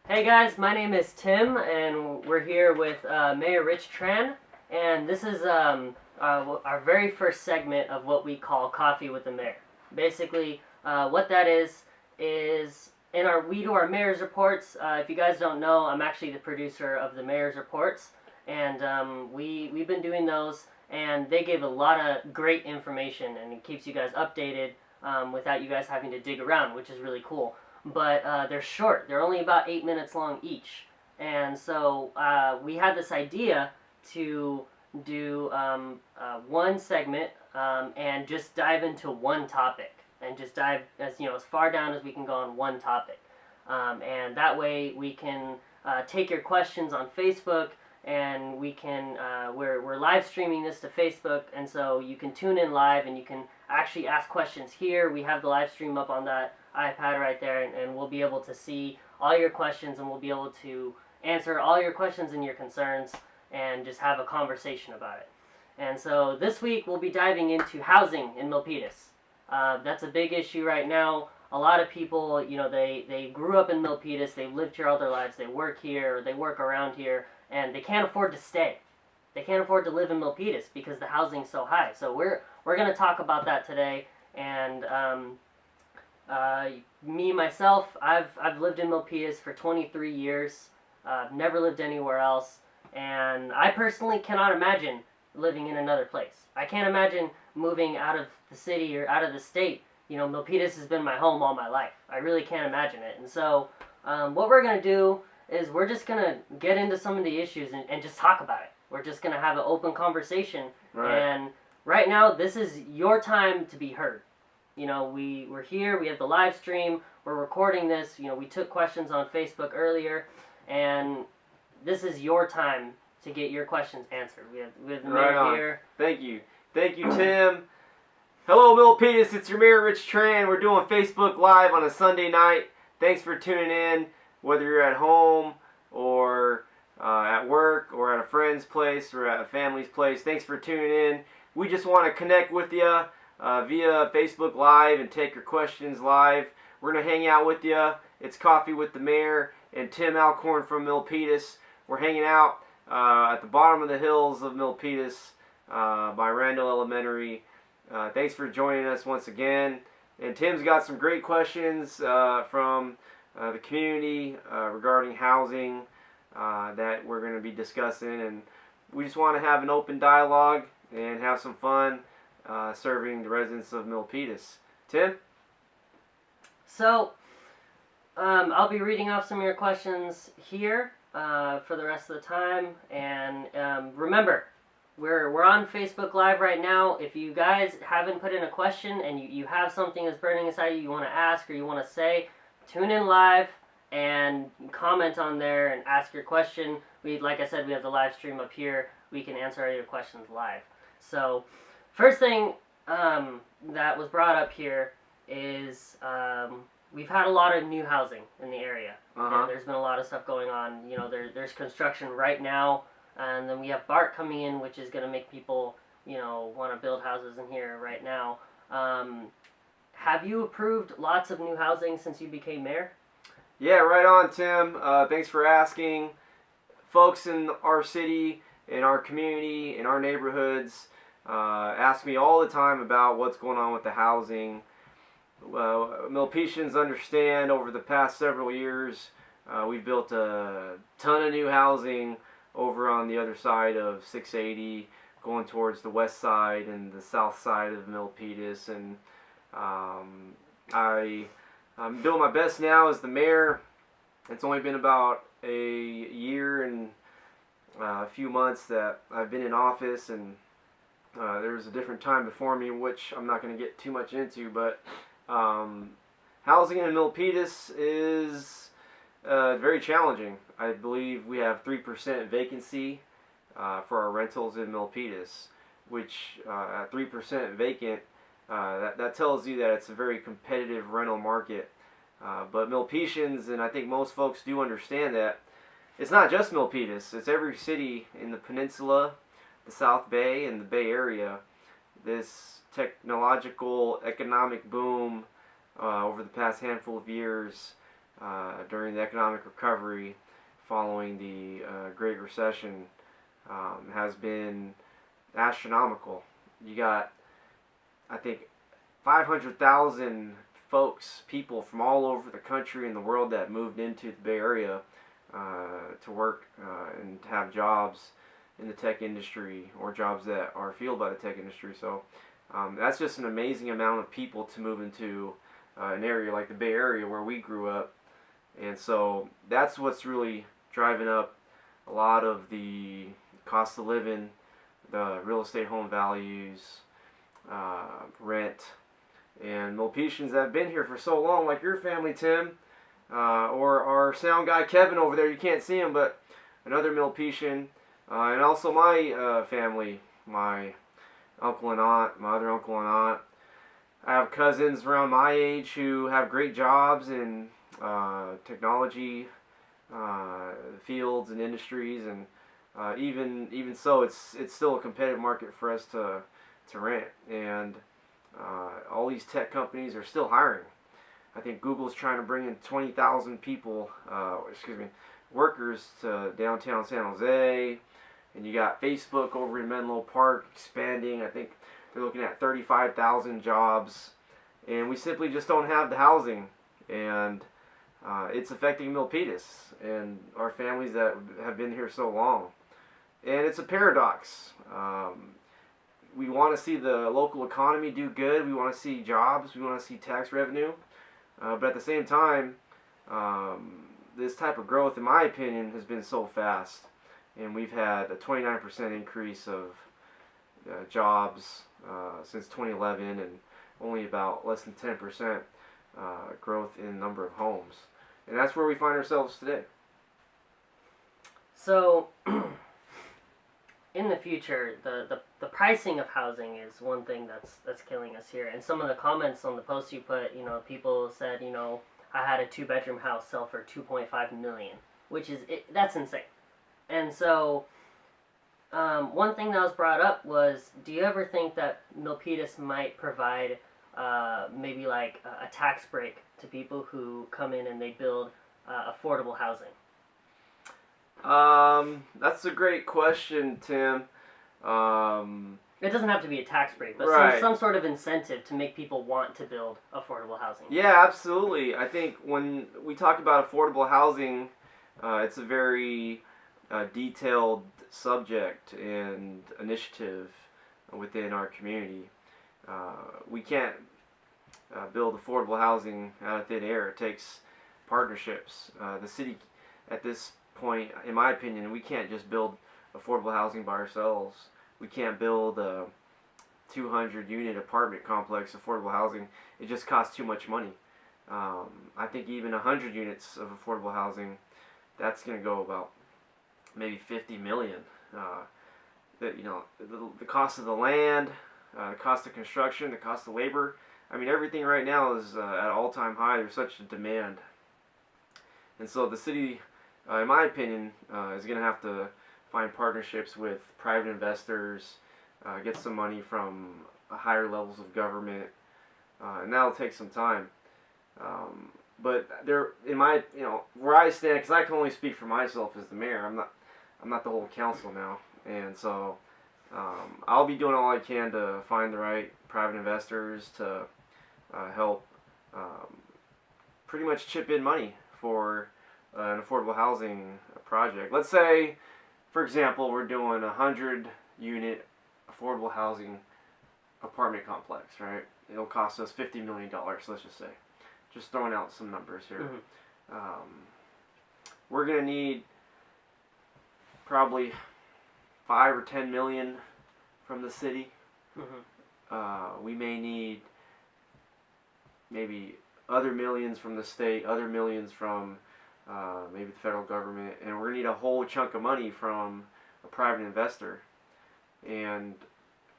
Hey guys, my name is Tim, and we're here with Mayor Rich Tran, and this is our very first segment of what we call Coffee with the Mayor. Basically, what that is we do our mayor's reports. If you guys don't know, I'm actually the producer of the mayor's reports, and we've been doing those, and they give a lot of great information, and it keeps you guys updated without you guys having to dig around, which is really cool. But they're short. They're only about 8 minutes long each. And so we had this idea to do one segment and just dive into one topic, and just dive as far down as we can go on one topic. And that way we can take your questions on Facebook, and we can we're live streaming this to Facebook, and so you can tune in live and you can actually ask questions here. We have the live stream up on that iPad right there, and we'll be able to see all your questions, and we'll be able to answer all your questions and your concerns and just have a conversation about it. And so this week we'll be diving into housing in Milpitas. That's a big issue right now. A lot of people, they grew up in Milpitas, they've lived here all their lives, they work here, or they work around here, and they can't afford to stay. They can't afford to live in Milpitas because the housing's so high. So we're going to talk about that today. And me, myself, I've lived in Milpitas for 23 years. Never lived anywhere else. And I personally cannot imagine living in another place. I can't imagine moving out of the city or out of the state. Milpitas has been my home all my life. I really can't imagine it. And so what we're going to do is we're just going to get into some of the issues and just talk about it. We're just going to have an open conversation. Right. And right now, this is your time to be heard. We're here, we have the live stream, we're recording this, we took questions on Facebook earlier, and this is your time to get your questions answered. We have the mayor here. Thank you, Tim. Hello, Milpitas, it's your Mayor Rich Tran. We're doing Facebook Live on a Sunday night. Thanks for tuning in, whether you're at home or at work or at a friend's place or at a family's place. Thanks for tuning in. We just want to connect with you via Facebook Live and take your questions live. We're going to hang out with you. It's Coffee with the Mayor and Tim Alcorn from Milpitas. We're hanging out at the bottom of the hills of Milpitas by Randall Elementary. Thanks for joining us once again. And Tim's got some great questions from the community regarding housing that we're going to be discussing. And we just want to have an open dialogue and have some fun serving the residents of Milpitas. Tim? So, I'll be reading off some of your questions here for the rest of the time. And remember, we're on Facebook Live right now. If you guys haven't put in a question and you have something that's burning inside you want to ask or you want to say, tune in live and comment on there and ask your question. Like I said, we have the live stream up here. We can answer all your questions live. So, first thing that was brought up here is we've had a lot of new housing in the area. And there's been a lot of stuff going on. There's construction right now, and then we have BART coming in, which is going to make people, want to build houses in here right now. Have you approved lots of new housing since you became mayor? Yeah, right on, Tim. Thanks for asking. Folks in our city, in our community, in our neighborhoods, ask me all the time about what's going on with the housing. Milpitians understand over the past several years we've built a ton of new housing over on the other side of 680, going towards the west side and the south side of Milpitas. And I'm doing my best now as the mayor. It's only been about a year and a few months that I've been in office, and there's a different time before me, which I'm not going to get too much into, but housing in Milpitas is very challenging. I believe we have 3% vacancy for our rentals in Milpitas, which at 3% vacant, that tells you that it's a very competitive rental market. But Milpitians, and I think most folks do understand that, it's not just Milpitas, it's every city in the peninsula, the South Bay, and the Bay Area. This technological economic boom over the past handful of years during the economic recovery following the Great Recession has been astronomical. You got, I think, 500,000 people from all over the country and the world that moved into the Bay Area to work and have jobs in the tech industry, or jobs that are fueled by the tech industry. So that's just an amazing amount of people to move into an area like the Bay Area where we grew up. And so that's what's really driving up a lot of the cost of living, the real estate home values, rent. And Milpitians that have been here for so long, like your family, Tim, or our sound guy Kevin over there, you can't see him, but another Milpitian, and also my family, my uncle and aunt, my other uncle and aunt. I have cousins around my age who have great jobs in technology fields and industries, and even so, it's still a competitive market for us to rent. And all these tech companies are still hiring. I think Google's trying to bring in 20,000 people, workers to downtown San Jose. And you got Facebook over in Menlo Park expanding. I think they're looking at 35,000 jobs. And we simply just don't have the housing. And it's affecting Milpitas and our families that have been here so long. And it's a paradox. We want to see the local economy do good. We want to see jobs. We want to see tax revenue. But at the same time, this type of growth, in my opinion, has been so fast. And we've had a 29% increase of jobs since 2011, and only about less than 10% growth in number of homes. And that's where we find ourselves today. So, in the future, the pricing of housing is one thing that's killing us here. And some of the comments on the post you put, people said, I had a 2-bedroom house sell for $2.5 million, which is that's insane. And so, one thing that was brought up was, do you ever think that Milpitas might provide maybe like a tax break to people who come in and they build affordable housing? That's a great question, Tim. It doesn't have to be a tax break, but right. some sort of incentive to make people want to build affordable housing. Yeah, absolutely. I think when we talk about affordable housing, it's a very detailed subject and initiative within our community. We can't build affordable housing out of thin air. It takes partnerships. The city, at this point, in my opinion, we can't just build affordable housing by ourselves. We can't build a 200-unit apartment complex affordable housing. It just costs too much money. I think even 100 units of affordable housing, that's going to go about maybe $50 million. The cost of the land, the cost of construction, the cost of labor. I mean, everything right now is at an all-time high. There's such a demand. And so the city, in my opinion, is going to have to find partnerships with private investors, get some money from higher levels of government, and that'll take some time. But there, where I stand, because I can only speak for myself as the mayor. I'm not the whole council now, and so I'll be doing all I can to find the right private investors to help pretty much chip in money for an affordable housing project. Let's say, for example, we're doing a 100-unit affordable housing apartment complex, right? It'll cost us $50 million, let's just say. Just throwing out some numbers here. Mm-hmm. We're going to need probably 5 or 10 million from the city. Mm-hmm. We may need maybe other millions from the state, other millions from maybe the federal government, and we're going to need a whole chunk of money from a private investor. And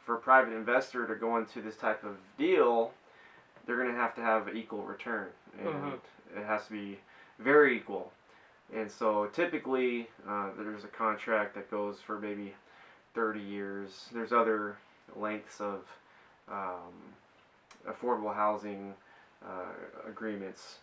for a private investor to go into this type of deal, they're going to have an equal return, and mm-hmm. it has to be very equal. And so typically there's a contract that goes for maybe 30 years. There's other lengths of affordable housing agreements.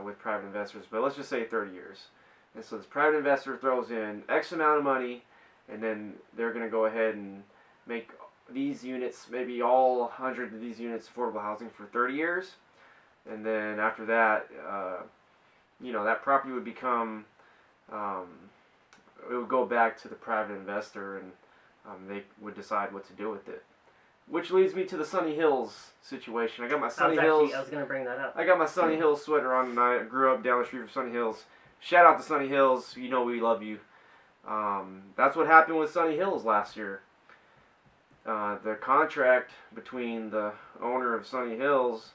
with private investors, but let's just say 30 years. And so this private investor throws in X amount of money, and then they're going to go ahead and make these units, maybe all 100 of these units, affordable housing for 30 years. And then after that, that property would become, it would go back to the private investor, and they would decide what to do with it. Which leads me to the Sunny Hills situation. I got my Sunny Hills. I was going to bring that up. I got my Sunny Hills sweater on, and I grew up down the street from Sunny Hills. Shout out to Sunny Hills. You know we love you. That's what happened with Sunny Hills last year. The contract between the owner of Sunny Hills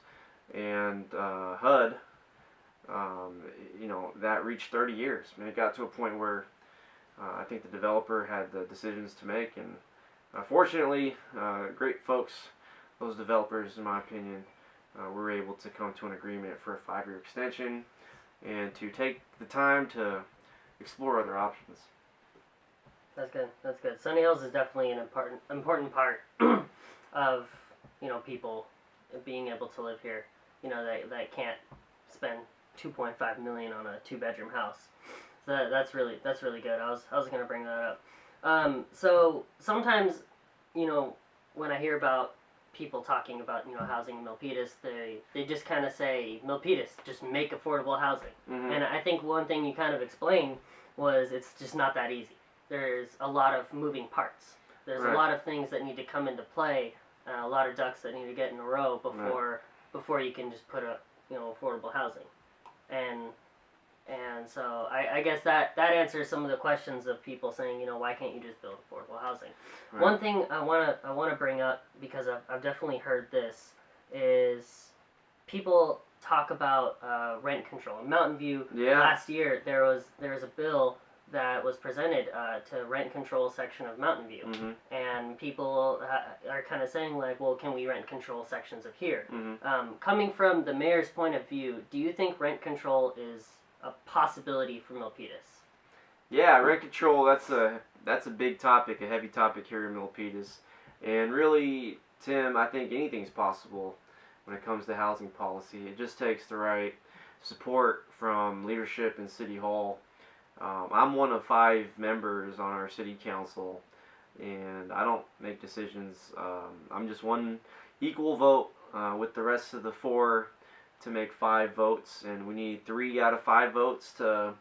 and HUD, that reached 30 years. I mean, it got to a point where I think the developer had the decisions to make, and fortunately, great folks, those developers, in my opinion, were able to come to an agreement for a 5-year extension and to take the time to explore other options. That's good. That's good. Sunny Hills is definitely an important part of people being able to live here. That can't spend $2.5 million on a 2-bedroom house. So that's really good. I was gonna bring that up. So sometimes, when I hear about people talking about housing in Milpitas, they just kind of say Milpitas, just make affordable housing. Mm-hmm. And I think one thing you kind of explained was it's just not that easy. There's a lot of moving parts. There's Right. a lot of things that need to come into play, a lot of ducks that need to get in a row before you can just put up affordable housing. And so I guess that answers some of the questions of people saying, why can't you just build affordable housing? Right. One thing I wanna bring up, because I've definitely heard this, is people talk about rent control. In Mountain View, last year there was a bill that was presented to rent control section of Mountain View, Mm-hmm. and people are kind of saying like, well, can we rent control sections of here? Mm-hmm. Coming from the mayor's point of view, do you think rent control is a possibility for Milpitas? Yeah, rent control, that's a big topic, a heavy topic here in Milpitas. And really, Tim, I think anything's possible when it comes to housing policy. It just takes the right support from leadership in City Hall. I'm one of 5 members on our city council, and I don't make decisions. I'm just one equal vote with the rest of the 4 to make 5 votes, and we need 3 out of 5 votes to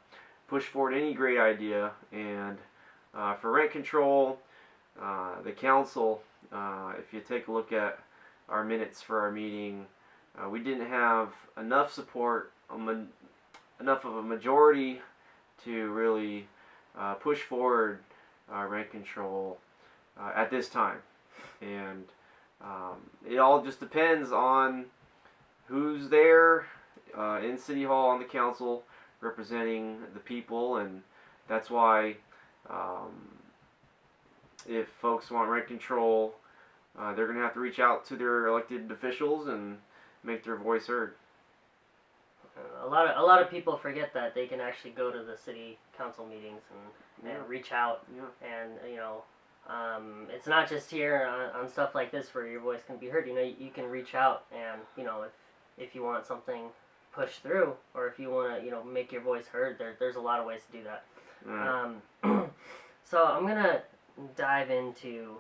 push forward any great idea. And for rent control, the council, if you take a look at our minutes for our meeting, we didn't have enough support, enough of a majority to really push forward rent control at this time. And it all just depends on who's there in City Hall on the council representing the people, and that's why if folks want rent control, they're going to have to reach out to their elected officials and make their voice heard. A lot of people forget that they can actually go to the city council meetings and reach out. Yeah. And it's not just here on stuff like this where your voice can be heard. You can reach out, and if you want something pushed through, or if you want to make your voice heard, there's a lot of ways to do that. Right. So I'm gonna dive into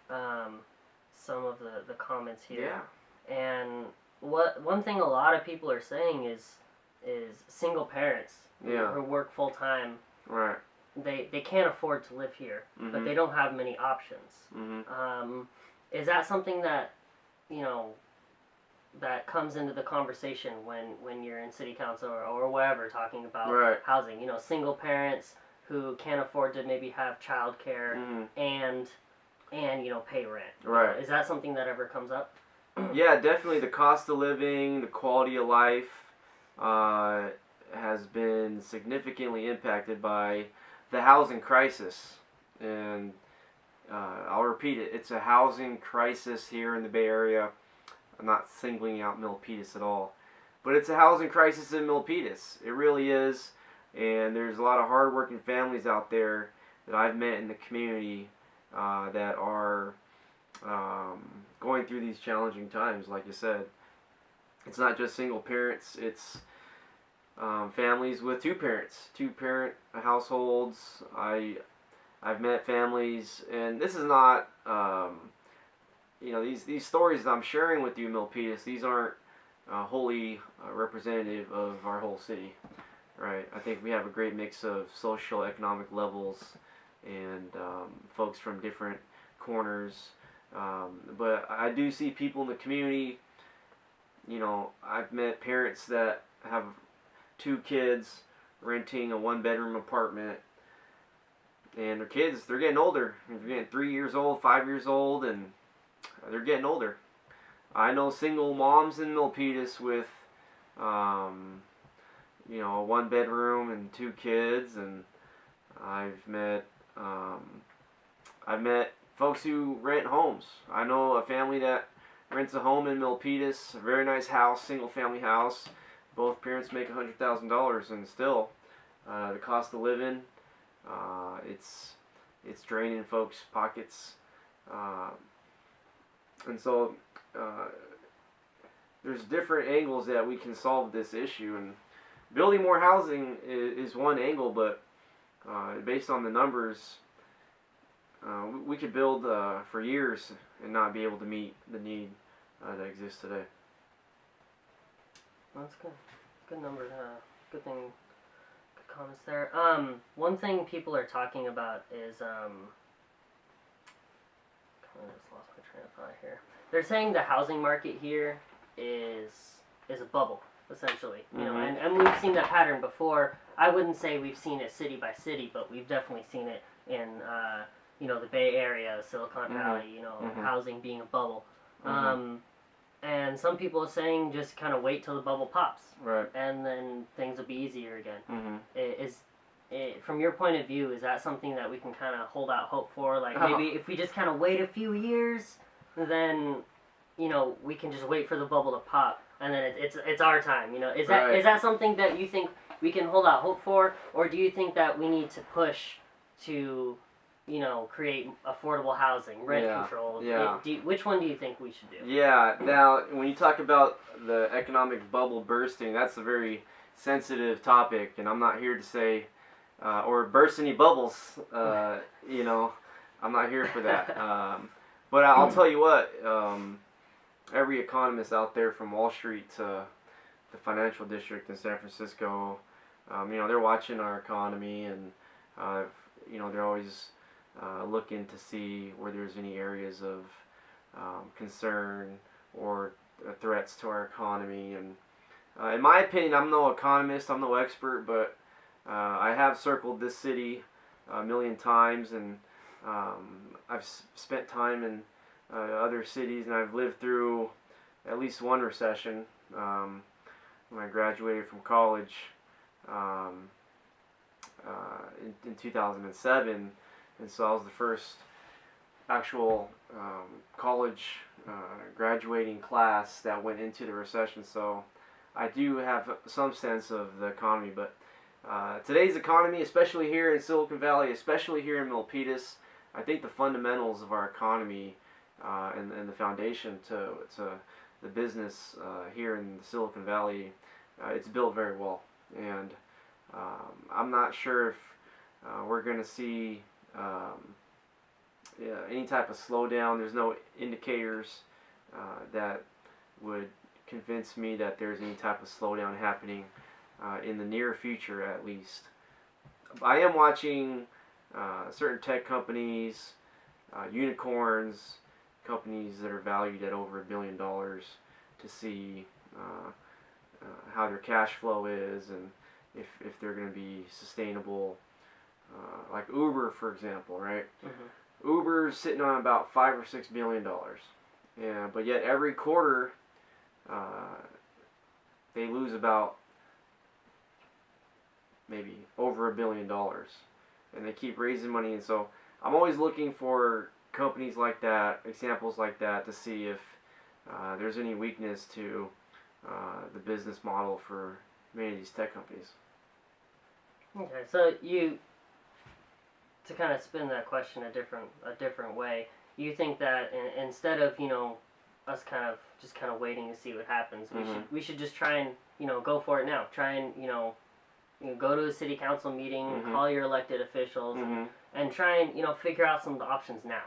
some of the comments here. Yeah. And one thing a lot of people are saying is single parents who work full time. Right. They can't afford to live here, Mm-hmm. but they don't have many options. Mm-hmm. Is that something that that comes into the conversation when you're in city council or wherever talking about Right. housing? Single parents who can't afford to maybe have childcare Mm-hmm. and pay rent. Right. Is that something that ever comes up? Yeah, definitely. The cost of living, the quality of life has been significantly impacted by the housing crisis. And I'll repeat it, it's a housing crisis here in the Bay Area. I'm not singling out Milpitas at all, but it's a housing crisis in Milpitas. It really is. And there's a lot of hardworking families out there that I've met in the community that are going through these challenging times. Like you said, it's not just single parents, it's families with two-parent households. I've met families, and this is not, these stories that I'm sharing with you, Milpitas, these aren't wholly representative of our whole city, right? I think we have a great mix of social, economic levels, and folks from different corners. But I do see people in the community. I've met parents that have 2 kids renting a 1-bedroom apartment, and their kids, they're getting older. They're getting 3 years old, 5 years old, and they're getting older. I know single moms in Milpitas with, a 1-bedroom and 2 kids, and I've met folks who rent homes. I know a family that rents a home in Milpitas, a very nice house, single-family house. Both parents make $100,000, and still, the cost of living, it's draining folks' pockets, and so there's different angles that we can solve this issue. And building more housing is one angle, but based on the numbers, we could build for years and not be able to meet the need that exists today. That's good. Good number. Good thing. Good comments there. One thing people are talking about is kind of just lost my train of thought here. They're saying the housing market here is a bubble, essentially. And we've seen that pattern before. I wouldn't say we've seen it city by city, but we've definitely seen it in the Bay Area, Silicon Valley. Housing being a bubble. And some people are saying just kind of wait till the bubble pops, right? And then things will be easier again. From your point of view, is that something that we can kind of hold out hope for? Like maybe if we just kind of wait a few years, then we can just wait for the bubble to pop, and then it's our time. Is that something that you think we can hold out hope for, or do you think that we need to push to create affordable housing, rent control? Yeah. Which one do you think we should do? Yeah. Now, when you talk about the economic bubble bursting, that's a very sensitive topic, and I'm not here to say or burst any bubbles. I'm not here for that. But I'll tell you what. Every economist out there, from Wall Street to the financial district in San Francisco, they're watching our economy, and they're always looking to see where there's any areas of concern or threats to our economy. And in my opinion, I'm no economist, I'm no expert, but I have circled this city a million times, and I've spent time in other cities, and I've lived through at least one recession. When I graduated from college in 2007, and so I was the first actual college graduating class that went into the recession. So I do have some sense of the economy, but today's economy, especially here in Silicon Valley, especially here in Milpitas, I think the fundamentals of our economy and the foundation to the business here in the Silicon Valley, it's built very well. And I'm not sure if we're going to see any type of slowdown. There's no indicators that would convince me that there's any type of slowdown happening in the near future, at least. I am watching certain tech companies, unicorns, companies that are valued at over $1 billion, to see how their cash flow is and if they're going to be sustainable. Like Uber, for example, right? Uber's sitting on about $5 or $6 billion, but yet every quarter they lose about maybe over $1 billion, and they keep raising money. And so I'm always looking for companies like that, examples like that, to see if there's any weakness to the business model for many of these tech companies. Okay, so to kind of spin that question a different way, you think that instead of us kind of waiting to see what happens, we should just try and go for it now. Try and go to a city council meeting, Mm-hmm. call your elected officials, Mm-hmm. and try and figure out some of the options now.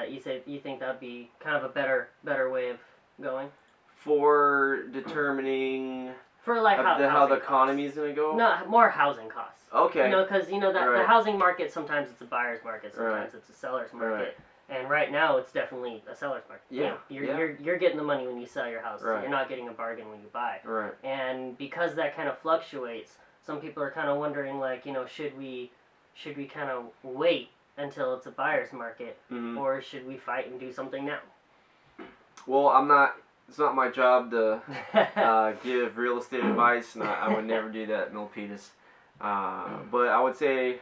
You think that'd be kind of a better way of going For determining for like how the housing economy costs. is going to go? No, more housing costs. Okay. Because that the Right. housing market, sometimes it's a buyer's market, sometimes Right. it's a seller's market. Right. And right now, it's definitely a seller's market. Yeah. You're getting the money when you sell your house. Right. You're not getting a bargain when you buy. Right. And because that kind of fluctuates, some people are kind of wondering, like, should we kind of wait until it's a buyer's market, Mm-hmm. or should we fight and do something now? Well, it's not my job to give real estate advice, and I would never do that, Milpitas. But I would say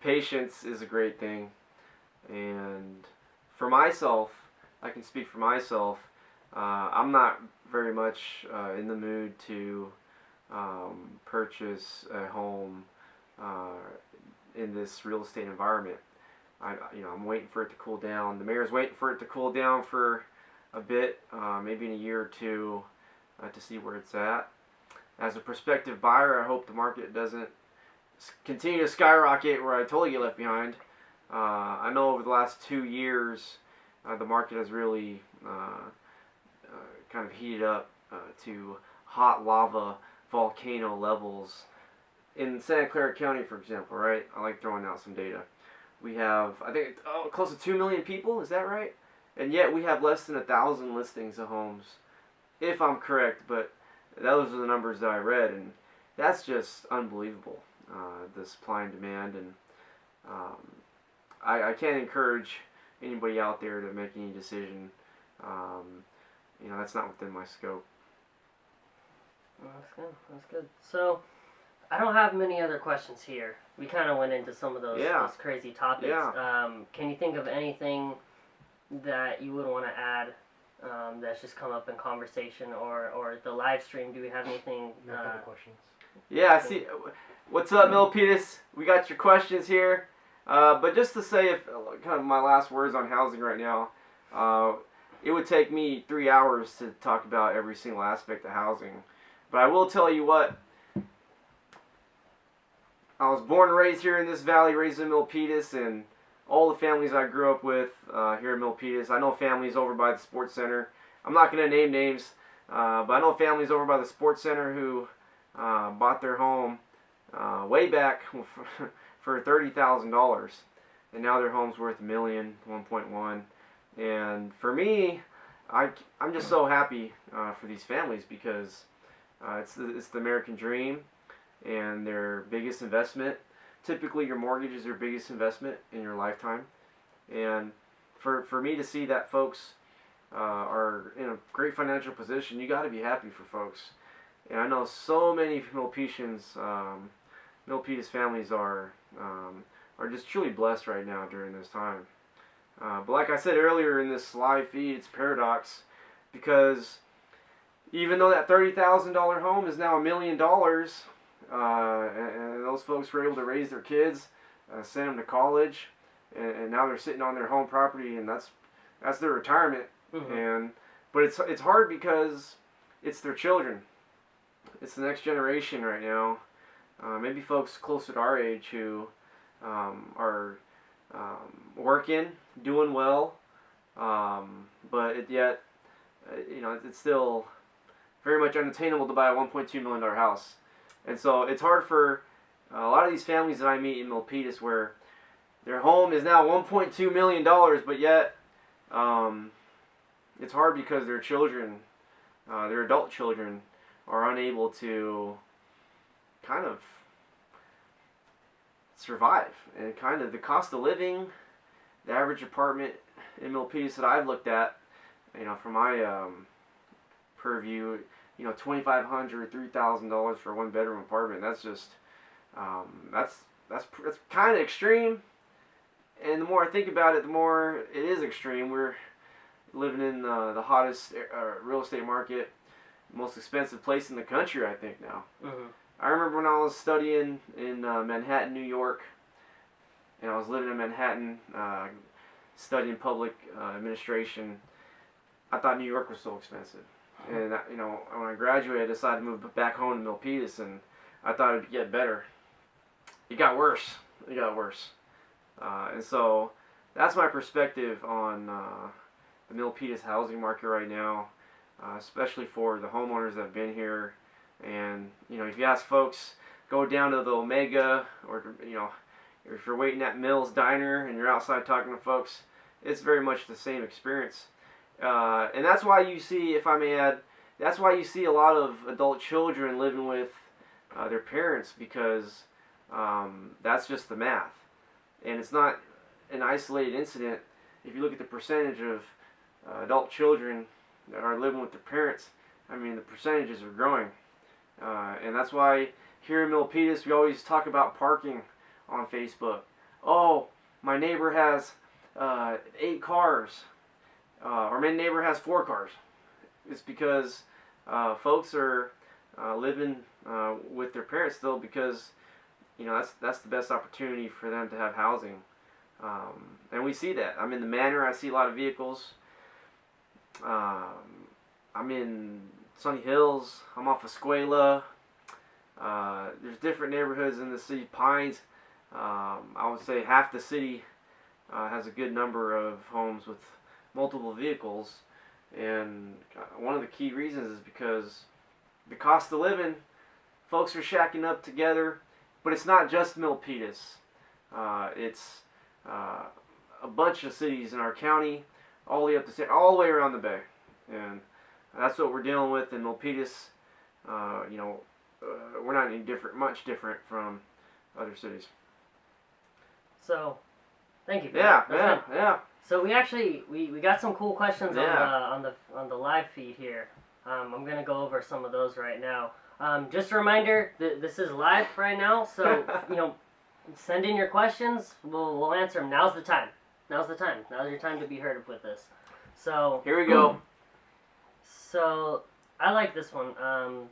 patience is a great thing. And for myself, I can speak for myself, I'm not very much in the mood to purchase a home in this real estate environment. I'm waiting for it to cool down. The mayor's waiting for it to cool down for a bit, maybe in a year or two, to see where it's at. As a prospective buyer, I hope the market doesn't continue to skyrocket where I totally get left behind. I know over the last 2 years, the market has really kind of heated up to hot lava volcano levels. In Santa Clara County, for example, right? I like throwing out some data. We have, I think, close to 2 million people. Is that right? And yet we have less than 1,000 listings of homes, if I'm correct. But those are the numbers that I read, and that's just unbelievable. The supply and demand, and I can't encourage anybody out there to make any decision. That's not within my scope. Well, that's good. So, I don't have many other questions here. We kind of went into some of those crazy topics. Yeah. Can you think of anything that you would want to add that's just come up in conversation, or the live stream? Do we have anything? No further questions. Yeah, I see. What's up, Milpitas? We got your questions here. But just to say, kind of my last words on housing right now, it would take me 3 hours to talk about every single aspect of housing. But I will tell you what, I was born and raised here in this valley, raised in Milpitas, and all the families I grew up with here in Milpitas. I know families over by the sports center. I'm not going to name names, but I know families over by the sports center who bought their home way back for $30,000, and now their home's worth $1 million, 1.1. And for me, I'm just so happy for these families, because it's the American dream, and their biggest investment. Typically, your mortgage is your biggest investment in your lifetime, and for me to see that folks are in a great financial position, you got to be happy for folks. And I know so many Milpitas families are just truly blessed right now during this time. But like I said earlier in this live feed, it's a paradox, because even though that $30,000 home is now $1 million, and those folks were able to raise their kids, send them to college, and now they're sitting on their home property, and that's their retirement. Mm-hmm. But it's hard because it's their children. It's the next generation right now. Maybe folks closer to our age who are working, doing well, but it's still very much unattainable to buy a $1.2 million house. And so it's hard for a lot of these families that I meet in Milpitas, where their home is now $1.2 million, but yet it's hard because their children, their adult children, are unable to kind of survive. And kind of the cost of living, the average apartment in Milpitas that I've looked at, from my purview, $2,500, $3,000 for a one-bedroom apartment. That's just that's kind of extreme. And the more I think about it, the more it is extreme. We're living in the hottest real estate market, most expensive place in the country, I think now. Mm-hmm. I remember when I was studying in Manhattan, New York, and I was living in Manhattan, studying public administration. I thought New York was so expensive. And when I graduated, I decided to move back home to Milpitas, and I thought it'd get better. It got worse. It got worse. And so that's my perspective on the Milpitas housing market right now, especially for the homeowners that have been here. And if you ask folks, go down to the Omega, or if you're waiting at Mills Diner and you're outside talking to folks, it's very much the same experience. And that's why you see, if I may add, that's why you see a lot of adult children living with their parents, because that's just the math. And it's not an isolated incident. If you look at the percentage of adult children that are living with their parents, I mean, the percentages are growing. And that's why here in Milpitas, we always talk about parking on Facebook. Oh, my neighbor has 8 cars. Or my neighbor has 4 cars. It's because folks are living with their parents still, because that's the best opportunity for them to have housing. And we see that. I'm in the Manor. I see a lot of vehicles. I'm in Sunny Hills. I'm off of Escuela. There's different neighborhoods in the city. Pines. I would say half the city has a good number of homes with multiple vehicles. And one of the key reasons is because the cost of living, folks are shacking up together. But it's not just Milpitas. It's a bunch of cities in our county, all the way up to all the way around the bay, and that's what we're dealing with in Milpitas. We're not any much different from other cities. So, thank you. Yeah. So we actually we got some cool questions Yeah. on the live feed here. I'm gonna go over some of those right now. Just a reminder, this is live right now, so send in your questions. We'll answer them. Now's the time. Now's your time to be heard with this. So Here we go. So I like this one.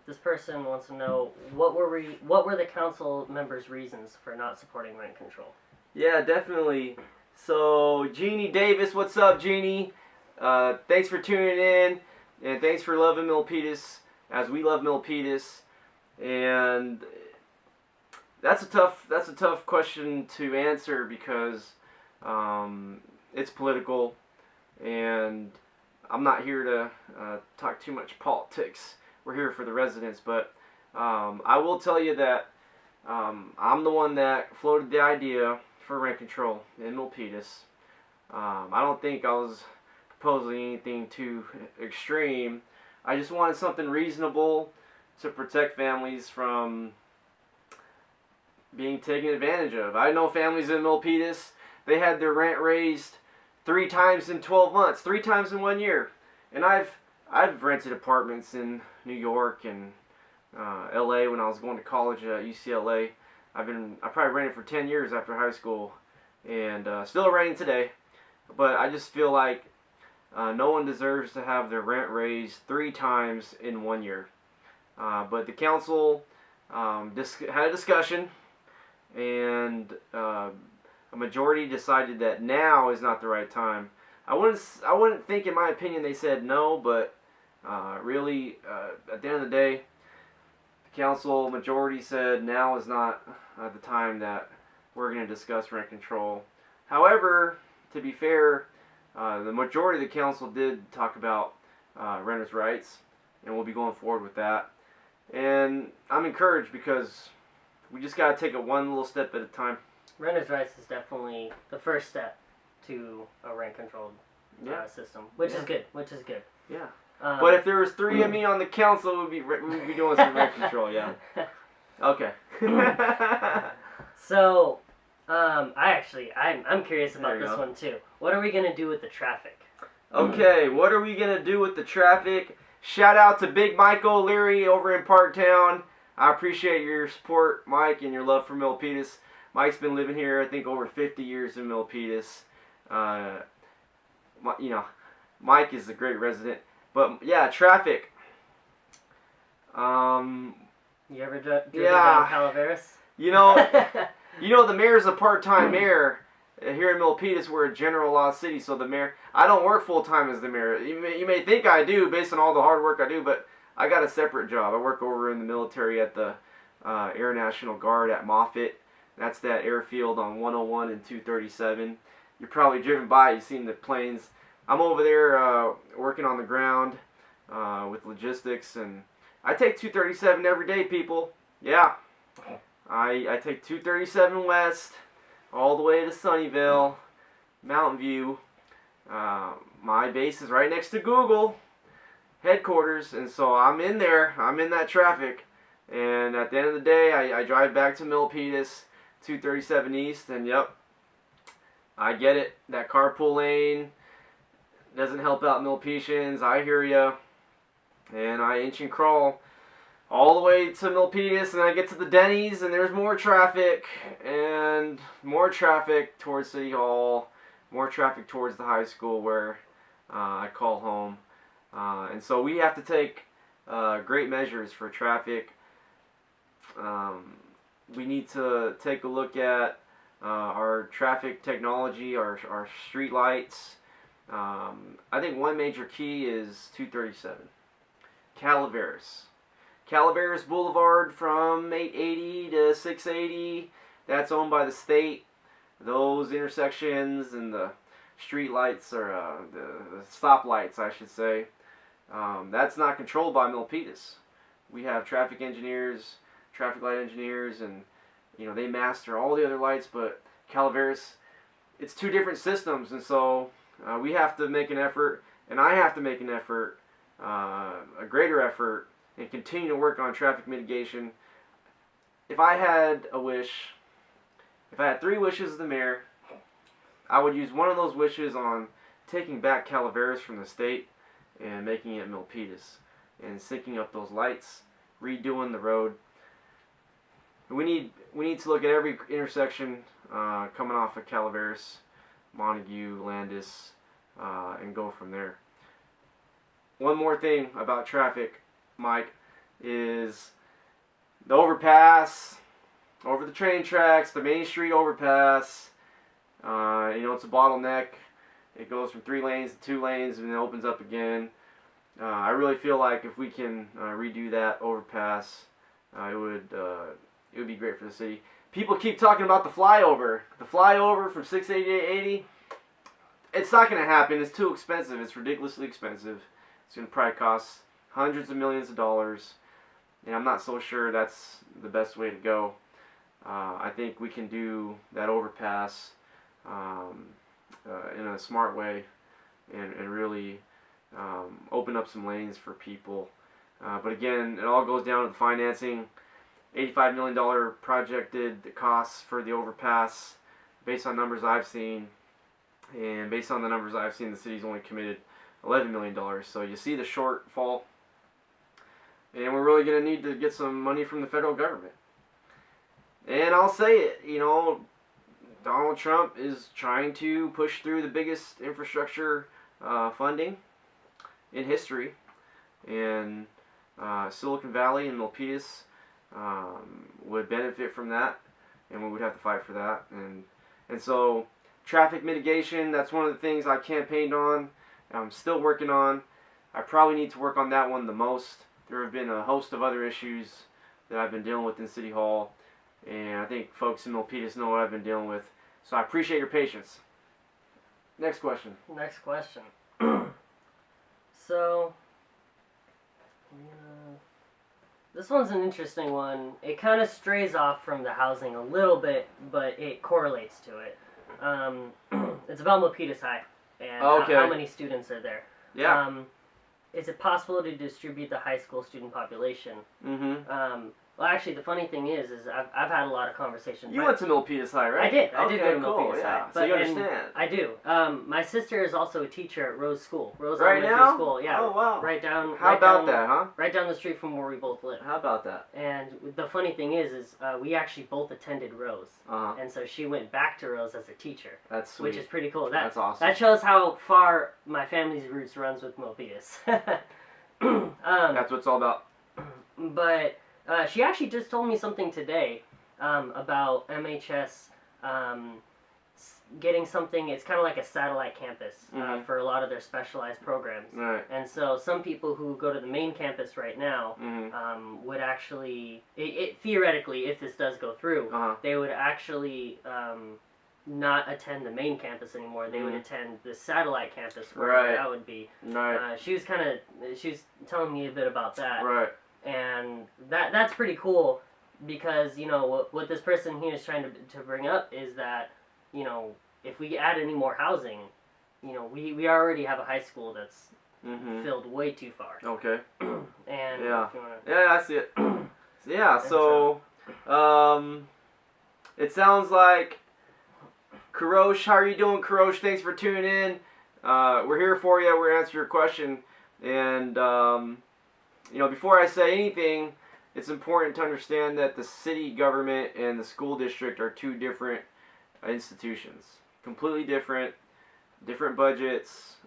This person wants to know what were the council members' reasons for not supporting rent control? Yeah, definitely. So Jeannie Davis, what's up, Jeannie? Thanks for tuning in, and thanks for loving Milpitas as we love Milpitas. And that's a tough question to answer, because it's political, and I'm not here to talk too much politics. We're here for the residents, but I will tell you that I'm the one that floated the idea for rent control in Milpitas. I don't think I was proposing anything too extreme. I just wanted something reasonable to protect families from being taken advantage of. I know families in Milpitas, they had their rent raised 3 times in 12 months, 3 times in 1 year. And I've rented apartments in New York and LA when I was going to college at UCLA. I probably rented for 10 years after high school, and still renting today. But I just feel like no one deserves to have their rent raised 3 times in 1 year. But the council had a discussion, and a majority decided that now is not the right time. I wouldn't think, in my opinion, they said no, but really, at the end of the day, the council majority said now is not the time that we're going to discuss rent control. However, to be fair, the majority of the council did talk about renters' rights, and we'll be going forward with that. And I'm encouraged, because we just got to take it one little step at a time. Renters' rights is definitely the first step to a rent-controlled system, which is good. Yeah. But if there was 3 of me on the council, we'd be doing some rent control. Yeah. Okay. So, I'm curious about this one too. What are we gonna do with the traffic? Okay, what are we gonna do with the traffic? Shout out to Big Mike O'Leary over in Parktown. I appreciate your support, Mike, and your love for Milpitas. Mike's been living here, I think, over 50 years in Milpitas. Mike is a great resident. But yeah, traffic. You ever driven down Calaveras? The mayor's a part-time mayor, here in Milpitas, we're a general law city, so the mayor, I don't work full-time as the mayor. You may think I do based on all the hard work I do, but I got a separate job. I work over in the military at the Air National Guard at Moffett. That's that airfield on 101 and 237. You're probably driven by, you've seen the planes. I'm over there working on the ground with logistics, and I take 237 every day, people. Yeah, I take 237 west all the way to Sunnyvale, Mountain View. My base is right next to Google headquarters, and so I'm in there. I'm in that traffic, and at the end of the day, I drive back to Milpitas, 237 East, and yep, I get it. That carpool lane doesn't help out Milpetians. I hear ya. And I inch and crawl all the way to Milpitas, and I get to the Denny's, and there's more traffic, and more traffic towards City Hall, more traffic towards the high school where I call home. And so we have to take great measures for traffic. We need to take a look at our traffic technology, our street lights. I think one major key is 237. Calaveras Boulevard from 880 to 680, that's owned by the state. Those intersections and the street lights, or the stop lights, I should say, that's not controlled by Milpitas. We have traffic engineers, traffic light engineers, and they master all the other lights, but Calaveras, it's two different systems, and so we have to make an effort, and I have to make an effort, a greater effort, and continue to work on traffic mitigation. If I had a wish, if I had 3 wishes as the mayor, I would use one of those wishes on taking back Calaveras from the state and making it Milpitas, and syncing up those lights, redoing the road. We need to look at every intersection coming off of Calaveras, Montague, Landis, and go from there. One more thing about traffic, Mike, is the overpass, over the train tracks, the Main Street overpass. It's a bottleneck. It goes from 3 lanes to 2 lanes and then opens up again. I really feel like if we can redo that overpass, it would be great for the city. People keep talking about the flyover. The flyover from 680 to 80. It's not going to happen. It's too expensive. It's ridiculously expensive. It's going to probably cost hundreds of millions of dollars. And I'm not so sure that's the best way to go. I think we can do that overpass in a smart way and really open up some lanes for people. But again, it all goes down to the financing. $85 million projected the costs for the overpass based on numbers I've seen. And based on the numbers I've seen, the city's only committed $11 million. So you see the shortfall. And we're really going to need to get some money from the federal government. And I'll say it, Donald Trump is trying to push through the biggest infrastructure funding in history. And Silicon Valley and Milpitas would benefit from that. And we would have to fight for that. And so traffic mitigation, that's one of the things I campaigned on. I'm still working on. I probably need to work on that one the most. There have been a host of other issues that I've been dealing with in City Hall, and I think folks in Milpitas know what I've been dealing with. So I appreciate your patience. Next question. Next question. So, this one's an interesting one. It kind of strays off from the housing a little bit, but it correlates to it. It's about Milpitas High and how many students are there. Yeah. Is it possible to distribute the high school student population? Mm-hmm. Well, actually, the funny thing is I've had a lot of conversations. You went to Milpitas High, right? I did. I did go to Milpitas High. But, so you understand. I do. My sister is also a teacher at Rose School. Rose right Elementary now? School. Yeah. Oh, wow. Right down. How about that, huh? Right down the street from where we both live. How about that? And the funny thing is we actually both attended Rose. Uh-huh. And so she went back to Rose as a teacher. That's sweet. Which is pretty cool. That's awesome. That shows how far my family's roots runs with Milpitas. That's what it's all about. But she actually just told me something today about MHS getting something. It's kind of like a satellite campus Mhm. for a lot of their specialized programs. Right. And so some people who go to the main campus right now Mhm. would actually, theoretically, if this does go through, Uh-huh. they would actually not attend the main campus anymore. They would attend the satellite campus, wherever Right. that would be. Right. She was telling me a bit about that, Right. and that's pretty cool because what this person here is trying to bring up is that if we add any more housing, we already have a high school that's Mhm. filled way too far. Okay. And Yeah. if you wanna, Yeah, I see it. Yeah, so it sounds like Kurosh, how are you doing, Kurosh? Thanks for tuning in. We're here for you. We're answering your question. And, before I say anything, it's important to understand that the city government and the school district are two different institutions. Completely different budgets,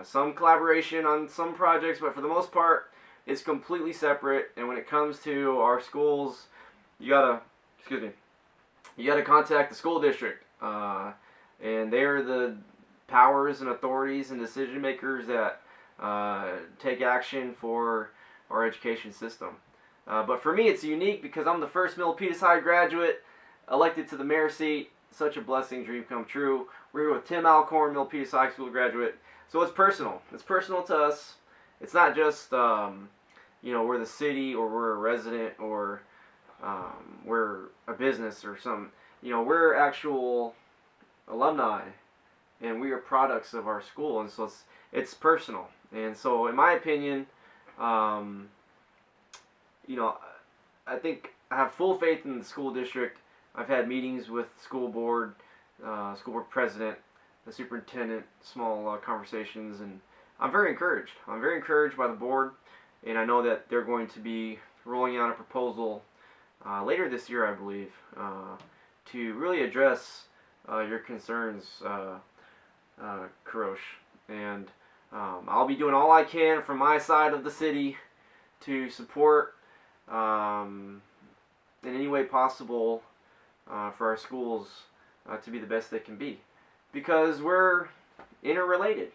some collaboration on some projects, but for the most part, it's completely separate. And when it comes to our schools, you gotta contact the school district, and they're the powers and authorities and decision makers that take action for our education system. But for me, it's unique because I'm the first Milpitas High graduate elected to the mayor seat. Such a blessing, dream come true. We're here with Tim Alcorn, Milpitas High School graduate. So it's personal. It's personal to us. It's not just we're the city or we're a resident or we're a business or something. We're actual alumni, and we are products of our school, and so it's personal. And so, in my opinion, I think I have full faith in the school district. I've had meetings with school board president, the superintendent, small conversations, and I'm very encouraged. I'm very encouraged by the board, and I know that they're going to be rolling out a proposal later this year, I believe, to really address your concerns, Kurosh. And I'll be doing all I can from my side of the city to support in any way possible for our schools to be the best they can be. Because we're interrelated.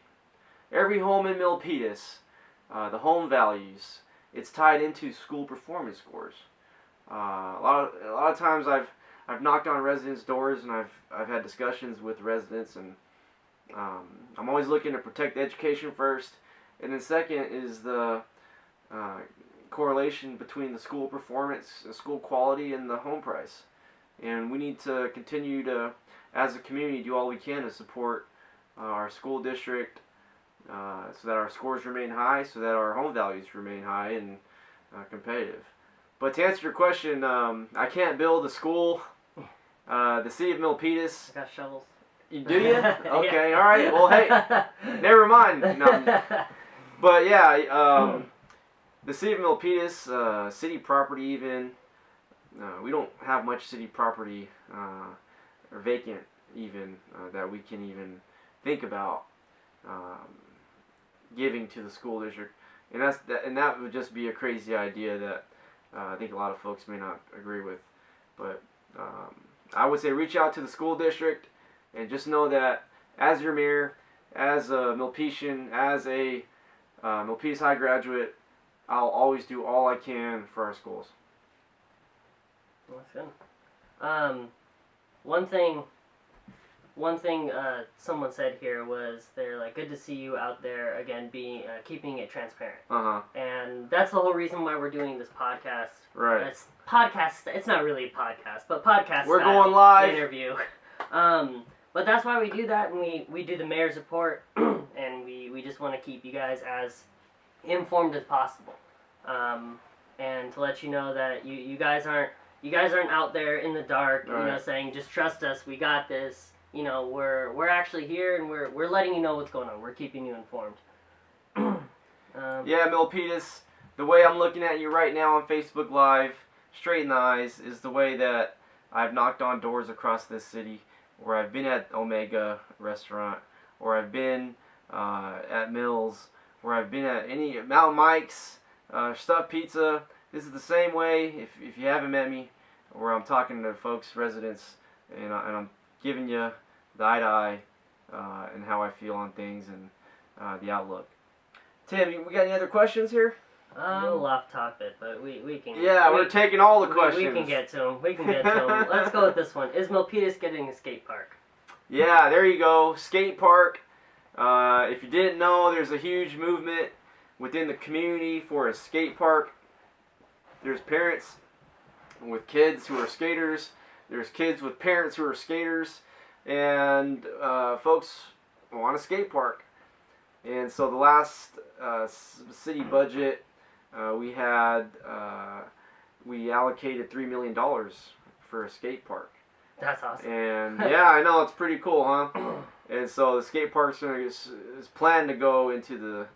Every home in Milpitas, the home values, it's tied into school performance scores. A lot of times I've knocked on residents' doors and I've had discussions with residents, and I'm always looking to protect education first, and then second is the correlation between the school performance, the school quality, and the home price. And we need to continue to, as a community, do all we can to support our school district so that our scores remain high, so that our home values remain high and competitive. But to answer your question, I can't build a school. The city of Milpitas. I got shovels. You do you? Okay, yeah. All right. Well, hey, never mind. No. But yeah, the city of Milpitas, city property even. We don't have much city property or vacant even that we can even think about giving to the school district, and that would just be a crazy idea that I think a lot of folks may not agree with. But I would say reach out to the school district and just know that as your mayor, as a Milpitian, as a Milpitas High graduate, I'll always do all I can for our schools. Well, that's good. One thing someone said here was they're like, good to see you out there again, being keeping it transparent. And that's the whole reason why we're doing this podcast. Right. It's podcast. It's not really a podcast, but podcast. We're going live. Interview. But that's why we do that, and we do the mayor's report, and we just want to keep you guys as informed as possible, and to let you know that you guys aren't out there in the dark, right. Saying just trust us, we got this. We're actually here, and we're letting you know what's going on. We're keeping you informed. Yeah, Milpitas, the way I'm looking at you right now on Facebook Live, straight in the eyes, is the way that I've knocked on doors across this city, where I've been at Omega Restaurant, or I've been at Mills, where I've been at any Mountain Mike's, Stuffed Pizza. This is the same way, if you haven't met me, where I'm talking to folks, residents, and I'm giving you the eye to eye, and how I feel on things and the outlook. Tim, we got any other questions here? A little off topic, but we can. Yeah, we're taking all the questions. We can get to them. We can get to them. Let's go with this one. Is Milpitas getting a skate park? Yeah, there you go. Skate park. If you didn't know, there's a huge movement within the community for a skate park. There's parents with kids who are skaters. There's kids with parents who are skaters. And folks want a skate park. And so the last city budget, we allocated $3 million for a skate park. That's awesome. And yeah, I know, it's pretty cool, huh? And so the skate park is planned to go into the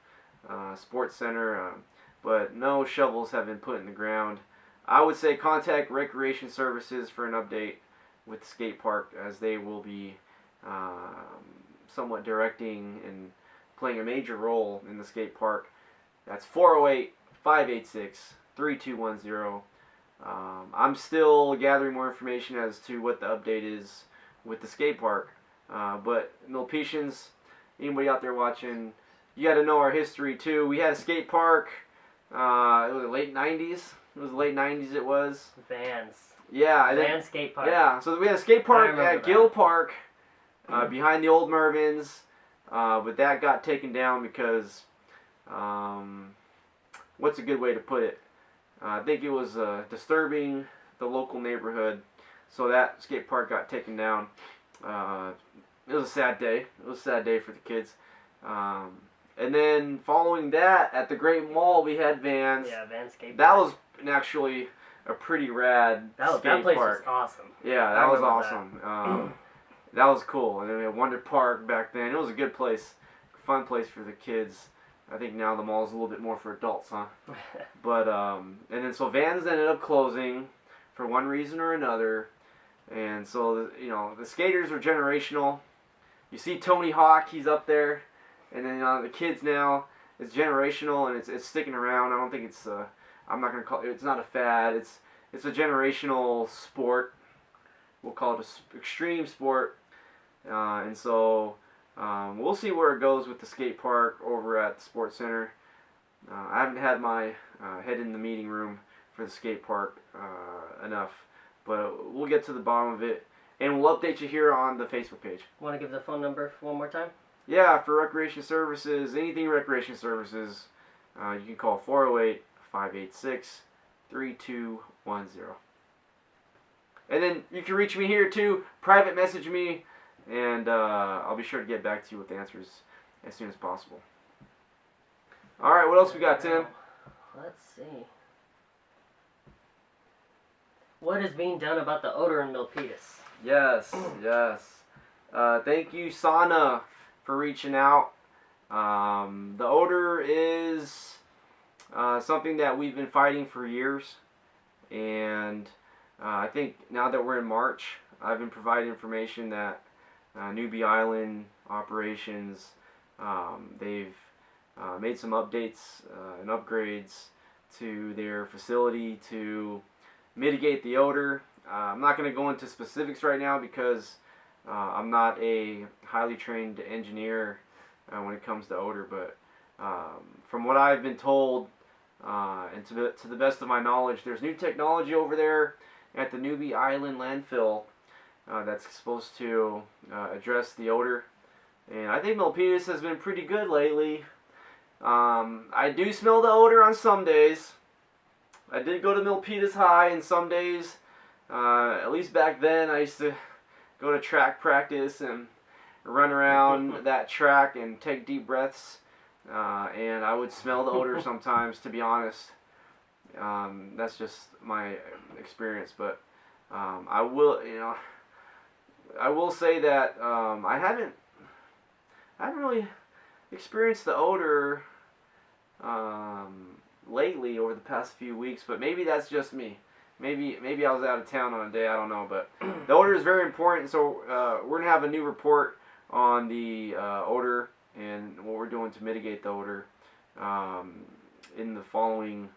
sports center, but no shovels have been put in the ground. I would say contact Recreation Services for an update with the skate park, as they will be somewhat directing and playing a major role in the skate park. That's 408-586-3210. I'm still gathering more information as to what the update is with the skate park. But Milpitians, anybody out there watching, you got to know our history too. We had a skate park. It was the late 90s. It was the late 90s. It was Vans. Yeah, Van skate park. Yeah, so we had a skate park at Gill Park, behind the old Mervyn's, but that got taken down because, what's a good way to put it? I think it was disturbing the local neighborhood, so that skate park got taken down. It was a sad day. It was a sad day for the kids. And then following that, at the Great Mall, we had Vans. Yeah, Van skate park. That was actually a pretty rad skate that place park. was awesome. Yeah, that was awesome. That was cool. And then we had Wonder Park back then. It was a good place, fun place for the kids. I think now the mall's a little bit more for adults, huh? But and then so Vans ended up closing for one reason or another, and so the skaters are generational. You see Tony Hawk, he's up there, and then the kids now, it's generational and it's sticking around. I don't think it's I'm not gonna call it. It's not a fad. It's a generational sport. We'll call it an extreme sport, and so. We'll see where it goes with the skate park over at the Sports Center. I haven't had my head in the meeting room for the skate park enough, but we'll get to the bottom of it, and we'll update you here on the Facebook page. Want to give the phone number one more time? Yeah, for Recreation Services, anything Recreation Services, you can call 408-586-3210. And then you can reach me here too, private message me, and I'll be sure to get back to you with answers as soon as possible. All right, what else we got, Tim? Let's see. What is being done about the odor in Milpitas? Yes. Thank you, Sana, for reaching out. The odor is something that we've been fighting for years, and I think now that we're in March, I've been providing information that Newbie Island operations, they've made some updates and upgrades to their facility to mitigate the odor. I'm not going to go into specifics right now because I'm not a highly trained engineer when it comes to odor, but from what I've been told, and to the best of my knowledge, there's new technology over there at the Newbie Island landfill that's supposed to address the odor, and I think Milpitas has been pretty good lately. I do smell the odor on some days. I did go to Milpitas High, and some days, at least back then, I used to go to track practice and run around that track and take deep breaths, and I would smell the odor sometimes, to be honest. That's just my experience, but I will say that I haven't really experienced the odor lately over the past few weeks, but maybe that's just me. Maybe I was out of town on a day, I don't know, but the odor is very important, so we're going to have a new report on the odor and what we're doing to mitigate the odor in the following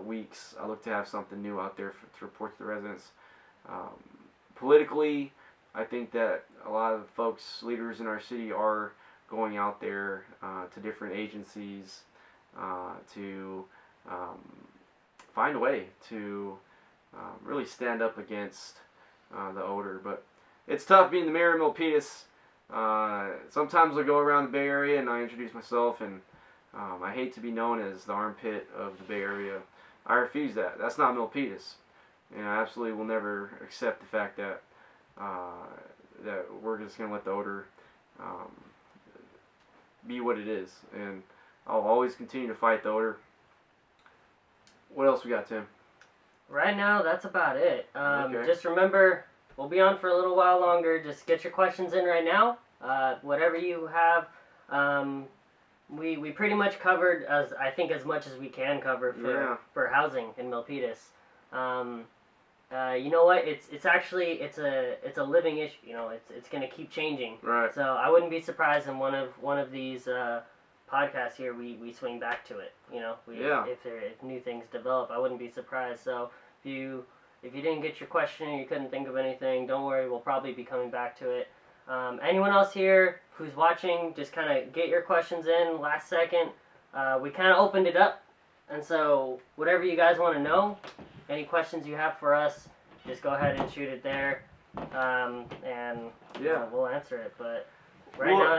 weeks. I look to have something new out there to report to the residents. Politically, I think that a lot of folks, leaders in our city, are going out there to different agencies to find a way to really stand up against the odor. But it's tough being the mayor of Milpitas. Sometimes I go around the Bay Area and I introduce myself, and I hate to be known as the armpit of the Bay Area. I refuse that. That's not Milpitas. And I absolutely will never accept the fact that that we're just going to let the odor be what it is. And I'll always continue to fight the odor. What else we got, Tim? Right now, that's about it. Okay. Just remember, we'll be on for a little while longer. Just get your questions in right now. Whatever you have, we pretty much covered as much as we can cover for housing in Milpitas. You know what? It's actually a living issue. You know, it's gonna keep changing. Right. So I wouldn't be surprised in one of these podcasts here we swing back to it. You know, if new things develop, I wouldn't be surprised. So if you didn't get your question or you couldn't think of anything, don't worry. We'll probably be coming back to it. Anyone else here who's watching, just kind of get your questions in last second. We kind of opened it up, and so whatever you guys want to know, any questions you have for us, just go ahead and shoot it there, and we'll answer it. But now,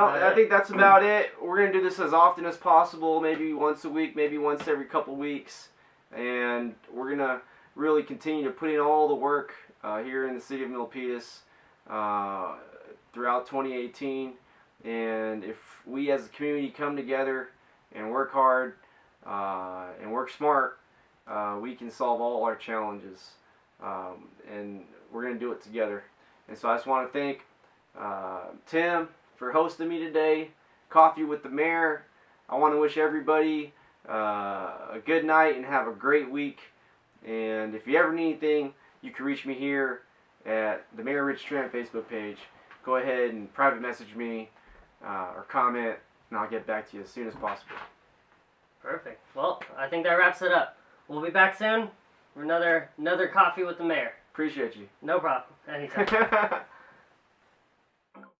I think that's about it. We're gonna do this as often as possible, maybe once a week, maybe once every couple weeks, and we're gonna really continue to put in all the work here in the city of Milpitas throughout 2018. And if we as a community come together and work hard and work smart, we can solve all our challenges, and we're going to do it together. And so I just want to thank Tim for hosting me today, Coffee with the Mayor. I want to wish everybody a good night and have a great week. And if you ever need anything, you can reach me here at the Mayor Rich Trent Facebook page. Go ahead and private message me or comment, and I'll get back to you as soon as possible. Perfect. Well, I think that wraps it up. We'll be back soon for another Coffee with the Mayor. Appreciate you. No problem. Anytime.